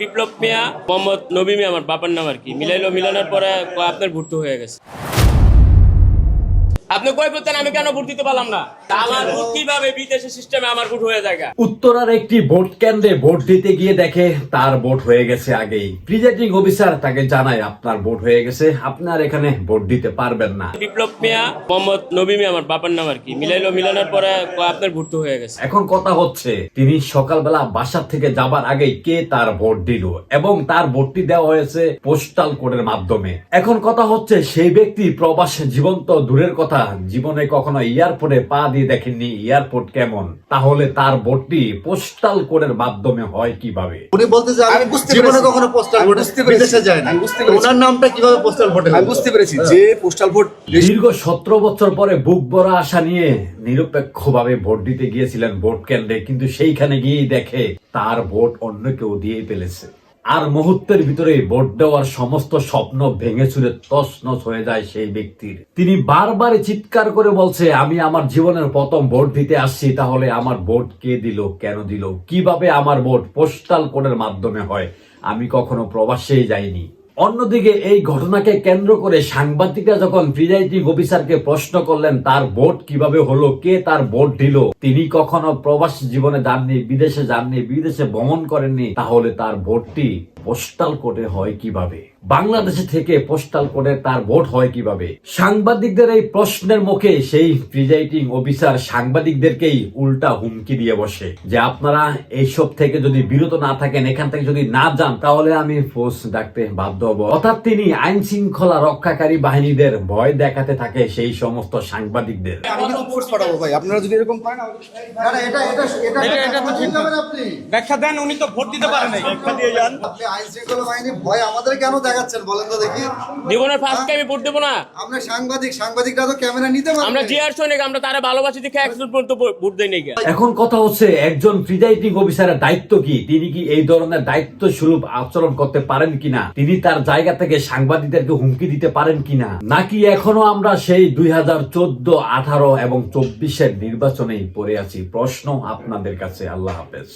বিপ্লব মিয়া, মোহাম্মদ নবী মিয়া আমার বাবার নাম আর কি। মিলানোর পরে আপনার ভর্তি হয়ে গেছে। আপনি কই বলতেন আমি কেন ভোট দিতে পারলাম না? আমার ভোট কিভাবে বিদেশি সিস্টেমে আমার ভোট হয়ে যায়? উত্তরার একটি ভোট কেন্দ্রে ভোট দিতে গিয়ে দেখে তার ভোট হয়ে গেছে আগেই। প্রিজাইডিং অফিসার তাকে জানায় আপনার ভোট হয়ে গেছে, আপনার এখানে ভোট দিতে পারবেন না। বিপ্লব মিয়া, মোহাম্মদ নবী মিয়া আমার বাবার নাম আর কি। মিলানোর পরে আপনার ভর্তি হয়ে গেছে। এখন কথা হচ্ছে তিনি সকালবেলা বাসা থেকে যাবার আগে কে তার ভোট দিল এবং তার ভোটটি দেওয়া হয়েছে পোস্টাল কোডের মাধ্যমে। এখন কথা হচ্ছে সেই ব্যক্তি প্রবাস জীবন্ত দূরের কথা, জীবনে কখনো এয়ারপোর্টে পা দিয়ে দেখেননি এয়ারপোর্ট কেমন, তাহলে তার ভোটটি পোস্টাল কোডের মাধ্যমে হয় কিভাবে? উনি বলতে যে আমি জীবনে কখনো পোস্টাল ভোট বিদেশে যায় না, ওনার নামটা কিভাবে পোস্টাল ভোটে? আমি বুঝতে পেরেছি যে পোস্টাল ভোট দীর্ঘ 17 বছর পরে বুক ভরা আশা নিয়ে নিরপেক্ষভাবে ভোট দিতে গিয়েছিলেন ভোট কেন্দ্রে, কিন্তু সেইখানে গিয়েই দেখে তার ভোট অন্য কেউ দিয়ে ফেলেছে। আর মুহূর্তের ভিতরে ভোট দেওয়ার সমস্ত স্বপ্ন ভেঙে চুরে তছনছ হয়ে যায় সেই ব্যক্তির। তিনি বারবার চিৎকার করে বলছে, আমি আমার জীবনের প্রথম ভোট দিতে আসছি, তাহলে আমার ভোট কে দিল, কেন দিল, কিভাবে আমার ভোট পোস্টাল কোডের মাধ্যমে হয়? আমি কখনো প্রবাসেই যাইনি। অন্যদিকে এই ঘটনাকে কেন্দ্র করে সাংবাদিকরা যখন প্রিজাইডিং অফিসারকে প্রশ্ন করলেন তার ভোট কিভাবে হলো, কে তার ভোট দিল, তিনি কখনো প্রবাসী জীবনে যাননি, বিদেশে যাননি, বিদেশে ভ্রমণ করেননি, তাহলে তার ভোটটি পোস্টাল কোডে হয় কিভাবে? বাংলাদেশে থেকে পোস্টাল কোডে তার ভোট হয় কিভাবে? সাংবাদিকদের এই প্রশ্নের মুখে সেই প্রিজাইডিং অফিসার সাংবাদিকদেরকেই উল্টা হুমকি দিয়ে বসে যে আপনারা এইসব থেকে যদি বিরত না থাকেন, এখান থেকে যদি না যান, তাহলে আমি ফোর্স ডাকতে বাধ্য হব। অর্থাৎ তিনি আইন শৃঙ্খলা রক্ষাকারী বাহিনীদের ভয় দেখাতে থাকে সেই সমস্ত সাংবাদিকদের। আমি কিন্তু ফোর্স পাঠাবো ভাই, আপনারা যদি এরকম করেন। না না, এটা তো ঠিক হবে না। আপনি ব্যাখ্যা দেন, উনি তো ভোট দিতে পারেন নাই, ব্যাখ্যা দিয়ে যান। আপনি আইন শৃঙ্খলা বাহিনী ভয় আমাদের কেন দেখাচ্ছেন বলেন তো দেখি? জীবনের ফার্স্ট টাইম ভোট দেবো না। আমরা সাংবাদিকরা তো ক্যামেরা নিতে পারবে। আমরা জিআর সৈনিক, আমরা তারা ভালোবাসি দেখে একজন পর্যন্ত ভোট দেই নাই। এখন কথা হচ্ছে একজন প্রিজাইডিং অফিসারের দায়িত্ব কি? তিনি কি এই ধরনের দায়িত্ব স্বরূপ আচরণ করতে পারেন কিনা? তিনি তার জায়গা থেকে সাংবাদিকদেরকে হুমকি দিতে পারেন কিনা? নাকি এখনো আমরা সেই 2014, 18 এবং 24-এর নির্বাচনেই পড়ে আছি? প্রশ্ন আপনাদের কাছে। আল্লাহ হাফেজ।